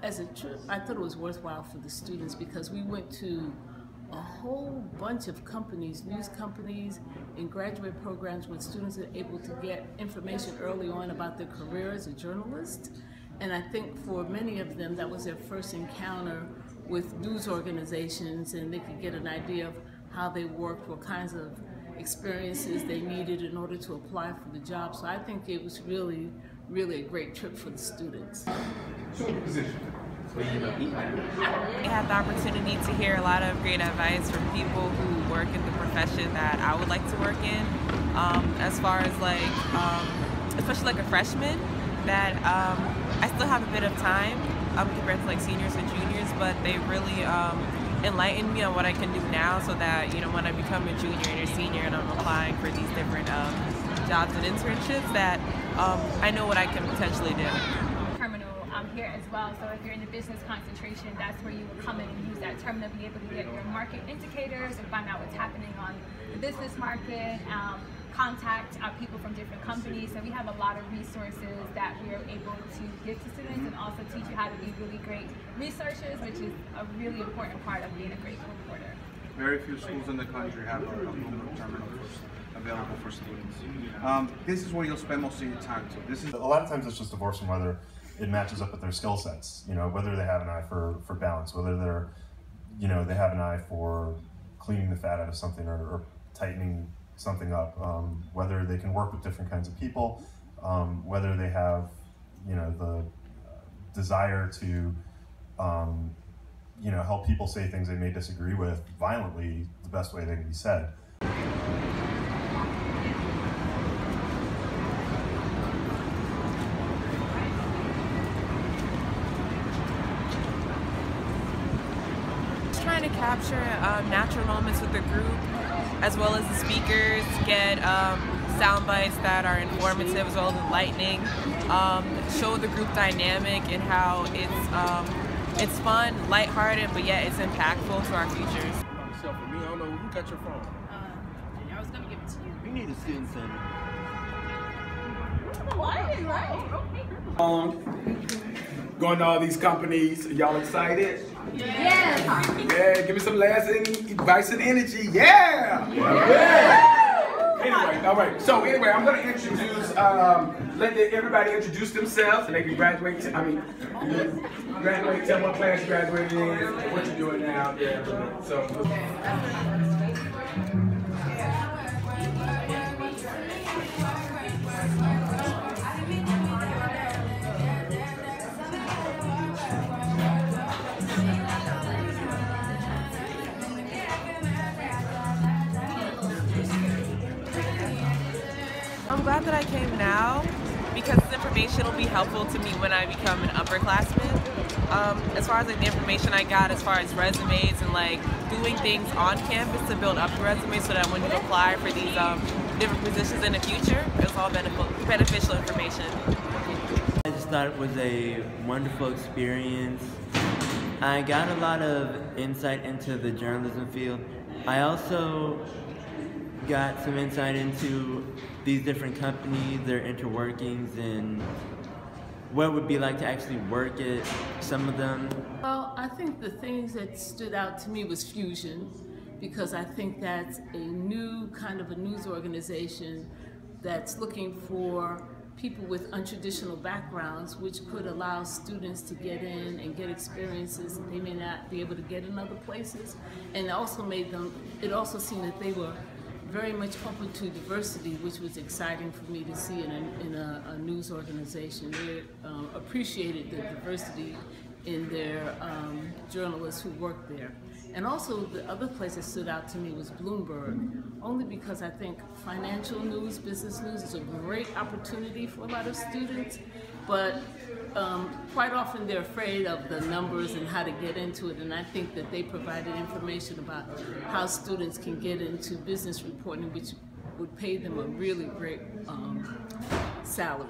as a trip, I thought it was worthwhile for the students because we went to a whole bunch of companies, news companies, and graduate programs where students are able to get information early on about their career as a journalist. And I think for many of them, that was their first encounter with news organizations, and they could get an idea of how they worked, what kinds of experiences they needed in order to apply for the job. So I think it was really a great trip for the students. I had the opportunity to hear a lot of great advice from people who work in the profession that I would like to work in. As far as especially like a freshman, that I still have a bit of time compared to like seniors and juniors, but they really enlightened me on what I can do now, so that when I become a junior and a senior and I'm applying for these different jobs and internships, that I know what I can potentially do. Here as well, so if you're in the business concentration, that's where you would come in and use that terminal to be able to get your market indicators and find out what's happening on the business market, contact people from different companies. So we have a lot of resources that we are able to give to students, and also teach you how to be really great researchers, which is a really important part of being a great reporter. Very few schools in the country have a Bloomberg terminal available for students. This is where you'll spend most of your time too. A lot of times it's just divorced from whether it matches up with their skill sets, whether they have an eye for balance, whether they're, they have an eye for cleaning the fat out of something or tightening something up, whether they can work with different kinds of people, whether they have, the desire to, help people say things they may disagree with violently the best way they can be said. Trying to capture natural moments with the group, as well as the speakers, get sound bites that are informative as well as enlightening, show the group dynamic and how it's fun, lighthearted, but yet it's impactful to our futures. So for me, I don't know, who got your phone? I was gonna give it to you. We need a student center. Going to all these companies, y'all excited? Yes. Yeah, give me some last advice and energy. Yeah! Anyway, all right. So anyway, I'm going to introduce, let everybody introduce themselves, and they can graduate. Graduate, tell what class you graduated in, what you're doing now. Yeah. So. I'm glad that I came now because this information will be helpful to me when I become an upperclassman. As far as the information I got as far as resumes and doing things on campus to build up the resume, so that when you apply for these different positions in the future, it's all beneficial information. I just thought it was a wonderful experience. I got a lot of insight into the journalism field. I also got some insight into these different companies, their interworkings, and what it would be like to actually work at some of them. Well, I think the things that stood out to me was Fusion, because I think that's a new kind of a news organization that's looking for people with untraditional backgrounds, which could allow students to get in and get experiences that they may not be able to get in other places, and also it also seemed that they were very much open to diversity, which was exciting for me to see in a news organization. They appreciated the diversity in their journalists who worked there. And also the other place that stood out to me was Bloomberg, only because I think financial news, business news is a great opportunity for a lot of students, but quite often they're afraid of the numbers and how to get into it, and I think that they provided information about how students can get into business reporting, which would pay them a really great salary.